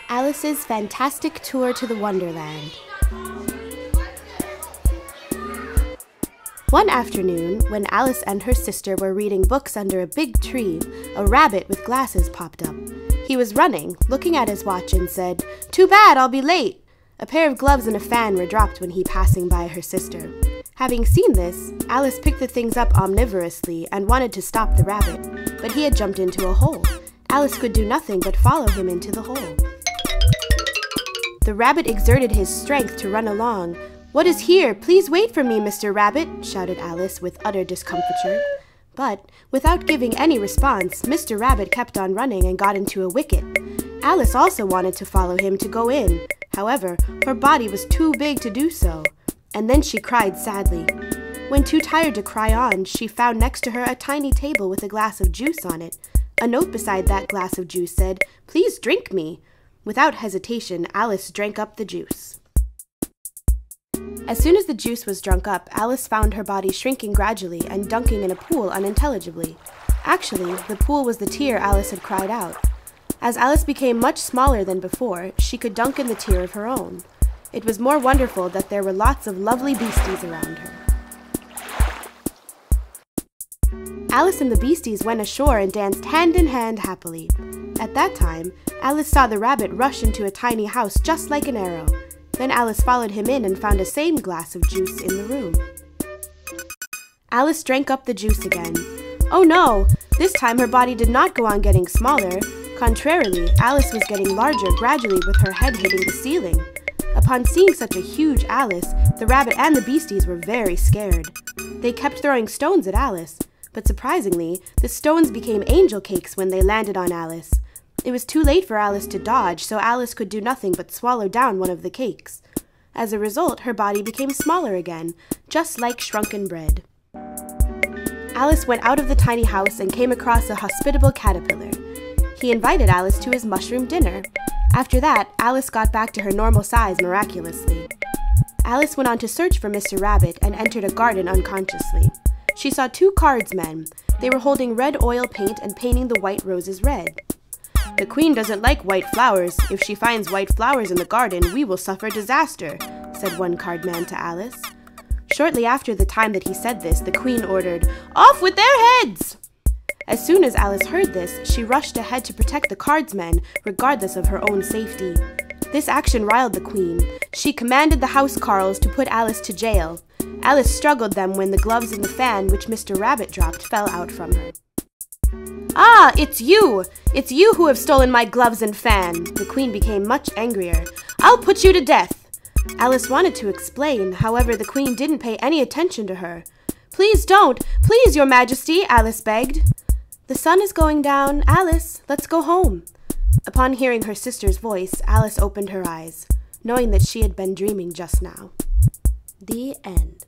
Alice's Fantastic Tour to the Wonderland. One afternoon, when Alice and her sister were reading books under a big tree, a rabbit with glasses popped up. He was running, looking at his watch, and said, "Too bad, I'll be late." A pair of gloves and a fan were dropped when he passing by her sister. Having seen this, Alice picked the things up omnivorously and wanted to stop the rabbit, but he had jumped into a hole. Alice could do nothing but follow him into the hole. The rabbit exerted his strength to run along. "What is here? Please wait for me, Mr. Rabbit," shouted Alice with utter discomfiture. But, without giving any response, Mr. Rabbit kept on running and got into a wicket. Alice also wanted to follow him to go in. However, her body was too big to do so. And then she cried sadly. When too tired to cry on, she found next to her a tiny table with a glass of juice on it. A note beside that glass of juice said, "Please drink me." Without hesitation, Alice drank up the juice. As soon as the juice was drunk up, Alice found her body shrinking gradually and dunking in a pool unintelligibly. Actually, the pool was the tear Alice had cried out. As Alice became much smaller than before, she could dunk in the tear of her own. It was more wonderful that there were lots of lovely beasties around her. Alice and the beasties went ashore and danced hand in hand happily. At that time, Alice saw the rabbit rush into a tiny house just like an arrow. Then Alice followed him in and found a same glass of juice in the room. Alice drank up the juice again. Oh no! This time her body did not go on getting smaller. Contrarily, Alice was getting larger gradually with her head hitting the ceiling. Upon seeing such a huge Alice, the rabbit and the beasties were very scared. They kept throwing stones at Alice, but surprisingly, the stones became angel cakes when they landed on Alice. It was too late for Alice to dodge, so Alice could do nothing but swallow down one of the cakes. As a result, her body became smaller again, just like shrunken bread. Alice went out of the tiny house and came across a hospitable caterpillar. He invited Alice to his mushroom dinner. After that, Alice got back to her normal size miraculously. Alice went on to search for Mr. Rabbit and entered a garden unconsciously. She saw two cardsmen. They were holding red oil paint and painting the white roses red. "The queen doesn't like white flowers. If she finds white flowers in the garden, we will suffer disaster," said one cardman to Alice. Shortly after the time that he said this, the queen ordered, "Off with their heads!" As soon as Alice heard this, she rushed ahead to protect the cardsmen, regardless of her own safety. This action riled the queen. She commanded the housecarls to put Alice to jail. Alice struggled them when the gloves and the fan which Mr. Rabbit dropped fell out from her. "Ah, it's you! It's you who have stolen my gloves and fan!" The queen became much angrier. "I'll put you to death!" Alice wanted to explain, however the queen didn't pay any attention to her. "Please don't! Please, your majesty!" Alice begged. "The sun is going down. Alice, let's go home." Upon hearing her sister's voice, Alice opened her eyes, knowing that she had been dreaming just now. The end.